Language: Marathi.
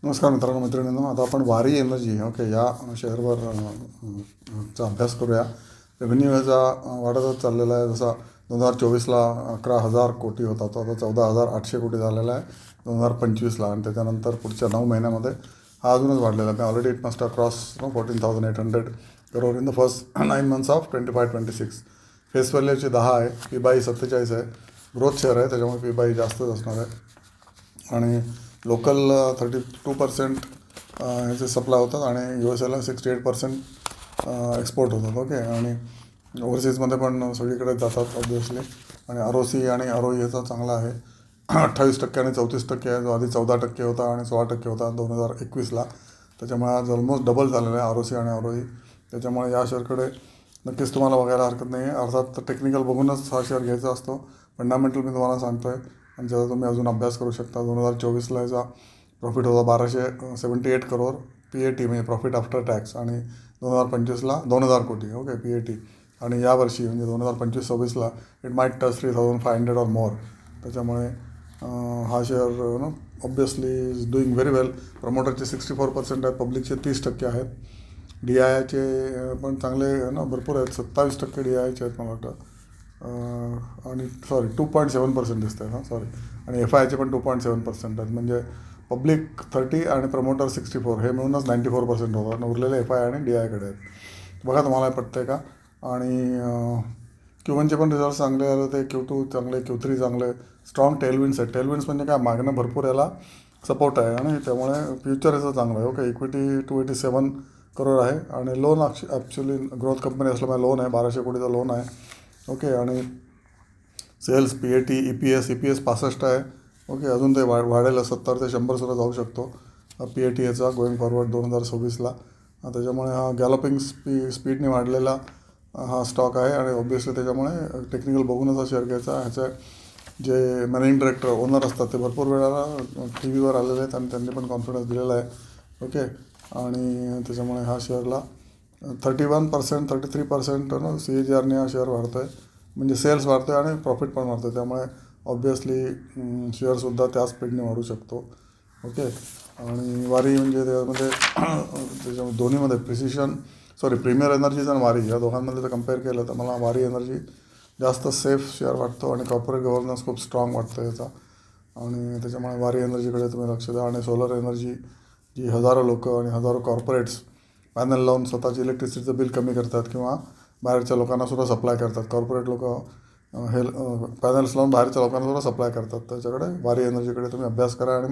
नमस्कार मित्रांनो मैत्रिणींनो, आता आपण वारी एनर्जी ओके या शेअरवर चा अभ्यास करूया. रेव्हेन्यू याचा वाढतच चाललेला आहे. जसा 2024ला 11,000 कोटी होता, तो आता 14,800 कोटी झालेला आहे 2025ला. आणि त्याच्यानंतर पुढच्या 9 महिन्यामध्ये हा अजूनच वाढलेला आहे. Already it must cross 14,800 crore in the first 9 months of 25-26. Face व्हॅल्यूची 10 आहे, पी बाय 47 आहे. ग्रोथ शेअर आहे, त्याच्यामुळे पी बाय जास्तच असणार आहे. आणि लोकल 32% ह्याचे सप्लाय होतात आणि यू एस एला 68% एक्सपोर्ट होतात. ओके, आणि ओव्हरसीजमध्ये पण सगळीकडे जातात ऑब्वियसली. आणि आर ओ सी आणि आर ओ ई याचा चांगला आहे. 28% आणि 34% आहे, जो आधी 14% होता आणि 16% होता 2021ला. त्याच्यामुळे आज ऑलमोस्ट डबल झालेला आहे आर ओ सी आणि आर ओ ई. त्याच्यामुळे या शेअरकडे नक्कीच तुम्हाला बघायला हरकत नाही आहे. अर्थात टेक्निकल बघूनच हा शेअर घ्यायचा असतो. फंडामेंटल मी तुम्हाला सांगतो आहे, आणि ज्याचा तुम्ही अजून अभ्यास करू शकता. 2024ला याचा प्रॉफिट होता 1278 करोड पी ए टी, म्हणजे प्रॉफिट आफ्टर टॅक्स. आणि 2025ला 2,000 कोटी ओके पी ए टी. आणि यावर्षी म्हणजे 2025-26ला it might touch 3,500 or more. त्याच्यामुळे हा share obviously is doing very well. प्रमोटरचे 64% आहेत, पब्लिकचे 30% आहेत. डी आय आयचे पण चांगले भरपूर आहेत, 27% डी आय आयचे आहेत मला वाटतं. आणि 2.7% दिसत आहेत सॉरी. आणि एफ आय आयचे पण 2.7% आहेत. म्हणजे पब्लिक 30 आणि प्रमोटर 64, हे मिळूनच 94% होतात. उरलेले एफ आय आणि डी आयकडे आहेत. बघा तुम्हाला पटतं आहे का. आणि Q1चे पण रिझल्ट चांगले आले होते, Q2 चांगले, Q3 चांगले. स्ट्रॉंग टेलविन्स आहेत. टेलविन्स म्हणजे काय, मागणं भरपूर याला सपोर्ट आहे आणि त्यामुळे फ्युचर याचं चांगलं आहे. ओके, इक्विटी 287 करोड आहे. आणि लोन ॲक्च्युली ग्रोथ कंपनी असल्यामुळे लोन आहे, 1,200 कोटीचा लोन आहे. ओके, आणि sales, P A T, E P S 65 आहे. ओके, अजून ते वाढेल, 70 ते 100 सुद्धा जाऊ शकतो पी ए टी याचा गोईंग फॉरवर्ड 2026ला. त्याच्यामुळे हा गॅलपिंग स्पीडने वाढलेला हा स्टॉक आहे. आणि ऑब्वियसली त्याच्यामुळे टेक्निकल बघूनच हा शेअर घ्यायचा. ह्याचे जे मॅनेजिंग डायरेक्टर ओनर असतात ते भरपूर वेळाला टी व्हीवर आलेले आहेत आणि त्यांनी पण कॉन्फिडन्स दिलेला आहे. ओके, आणि त्याच्यामुळे हा शेअरला 31% 33% सी ए जी आरने हा शेअर वाढतो आहे. म्हणजे सेल्स वाढतो आहे आणि प्रॉफिट पण वाढतो आहे. त्यामुळे ऑब्वियसली शेअरसुद्धा त्याच स्पीडने वाढू शकतो. ओके, आणि वारी म्हणजे त्याच्यामध्ये दोन्हीमध्ये प्रीमियर एनर्जीज आणि वारी या दोघांमध्ये जर कम्पेअर केलं तर मला वारी एनर्जी जास्त सेफ शेअर वाटतो. आणि कॉर्पोरेट गव्हर्नन्स खूप स्ट्रॉंग वाटतं याचा. आणि त्याच्यामुळे वारी एनर्जीकडे तुम्ही लक्ष द्या. आणि सोलर एनर्जी जी हजारो लोक आणि हजारो कॉर्पोरेट्स पॅनल लावून स्वतःची इलेक्ट्रिसिटीचं बिल कमी करतात किंवा बाहेरच्या लोकांनासुद्धा सप्लाय करतात. कॉर्पोरेट लोक हे पॅनल्स लावून बाहेरच्या लोकांनासुद्धा सप्लाय करतात. त्याच्याकडे वारी एनर्जीकडे तुम्ही अभ्यास करा. आणि